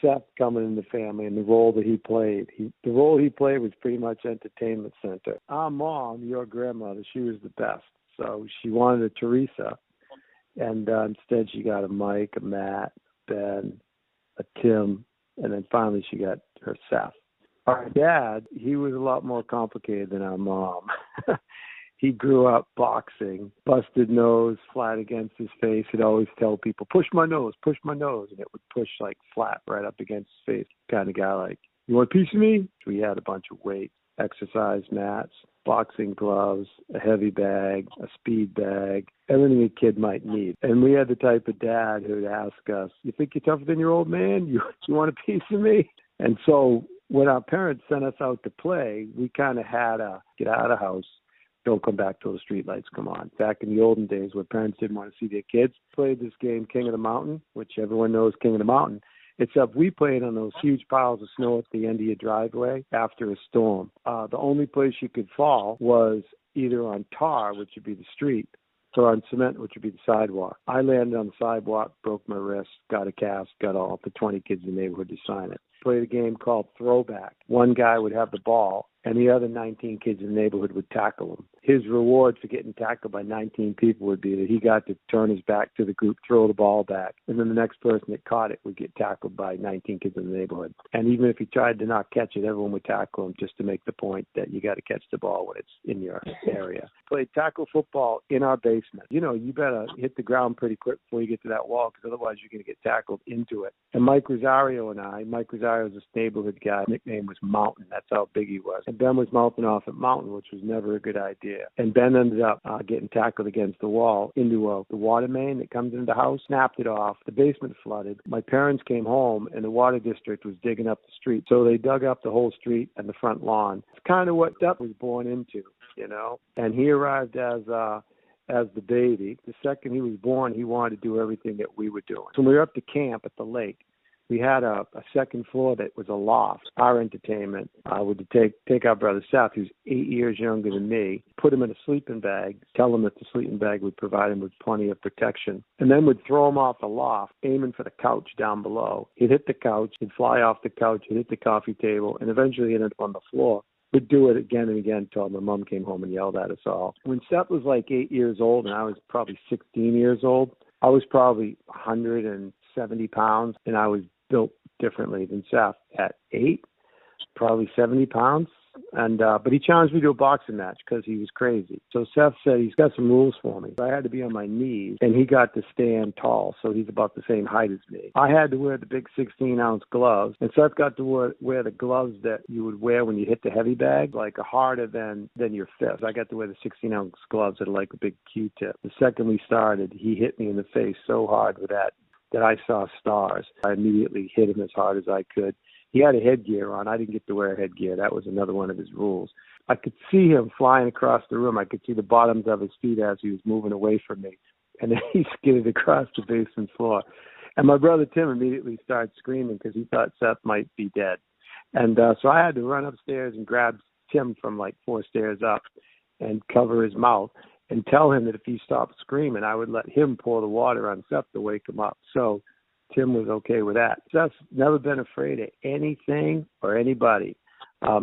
Seth coming in the family and the role that he played. The role he played was pretty much entertainment center. Our mom, your grandmother, she was the best. So she wanted a Teresa, and instead she got a Mike, a Matt, Ben, a Tim, and then finally she got her Seth. Our dad, he was a lot more complicated than our mom. He grew up boxing, busted nose, flat against his face. He'd always tell people, push my nose, and it would push like flat right up against his face. Kind of guy like, you want a piece of me? We had a bunch of weights, exercise mats, boxing gloves, a heavy bag, a speed bag, everything a kid might need. And we had the type of dad who would ask us, you think you're tougher than your old man? You want a piece of me? And so when our parents sent us out to play, we kind of had to get out of the house. Don't come back till the street lights come on. Back in the olden days where parents didn't want to see their kids, played this game, King of the Mountain, which everyone knows King of the Mountain, except we played on those huge piles of snow at the end of your driveway after a storm. The only place you could fall was either on tar, which would be the street, or on cement, which would be the sidewalk. I landed on the sidewalk, broke my wrist, got a cast, got all the 20 kids in the neighborhood to sign it. Played a game called Throwback. One guy would have the ball, and the other 19 kids in the neighborhood would tackle him. His reward for getting tackled by 19 people would be that he got to turn his back to the group, throw the ball back, and then the next person that caught it would get tackled by 19 kids in the neighborhood. And even if he tried to not catch it, everyone would tackle him just to make the point that you got to catch the ball when it's in your area. Played tackle football in our basement. You know, you better hit the ground pretty quick before you get to that wall, because otherwise you're going to get tackled into it. And Mike Rosario was this neighborhood guy. His nickname was Mountain. That's how big he was. And Ben was mouthing off at Mountain, which was never a good idea. And Ben ended up getting tackled against the wall into the water main that comes into the house, snapped it off. The basement flooded. My parents came home, and the water district was digging up the street. So they dug up the whole street and the front lawn. It's kind of what Duck was born into, you know. And he arrived as the baby. The second he was born, he wanted to do everything that we were doing. So when we were up to camp at the lake, we had a second floor that was a loft. Our entertainment would take our brother Seth, who's 8 years younger than me, put him in a sleeping bag, tell him that the sleeping bag would provide him with plenty of protection, and then would throw him off the loft, aiming for the couch down below. He'd hit the couch, he'd fly off the couch, he'd hit the coffee table, and eventually he'd end up on the floor. We'd do it again and again until my mom came home and yelled at us all. When Seth was like 8 years old and I was probably 16 years old, I was probably 170 pounds, and I was built differently than Seth. At 8, probably 70 pounds. And but he challenged me to a boxing match because he was crazy. So Seth said he's got some rules for me. I had to be on my knees, and he got to stand tall, so he's about the same height as me. I had to wear the big 16-ounce gloves, and Seth got to wear the gloves that you would wear when you hit the heavy bag, like harder than your fist. I got to wear the 16-ounce gloves that are like a big Q-tip. The second we started, he hit me in the face so hard with that I saw stars. I immediately hit him as hard as I could. He had a headgear on. I didn't get to wear headgear. That was another one of his rules. I could see him flying across the room. I could see the bottoms of his feet as he was moving away from me. And then he skidded across the basement floor. And my brother Tim immediately started screaming because he thought Seth might be dead. And so I had to run upstairs and grab Tim from like 4 stairs up and cover his mouth and tell him that if he stopped screaming, I would let him pour the water on Seth to wake him up. So Tim was okay with that. Seth's never been afraid of anything or anybody,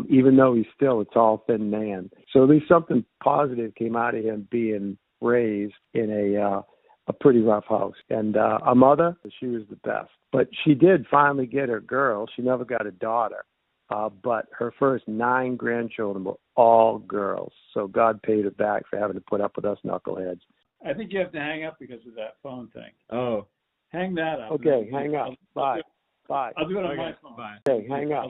even though he's still a tall, thin man. So at least something positive came out of him being raised in a pretty rough house. And our mother, she was the best. But she did finally get her girl. She never got a daughter. But her first 9 grandchildren were all girls. So God paid her back for having to put up with us knuckleheads. I think you have to hang up because of that phone thing. Oh. Hang that up. Okay, hang up. Bye. Bye. I'll do it on my phone. Bye. Okay, hang up.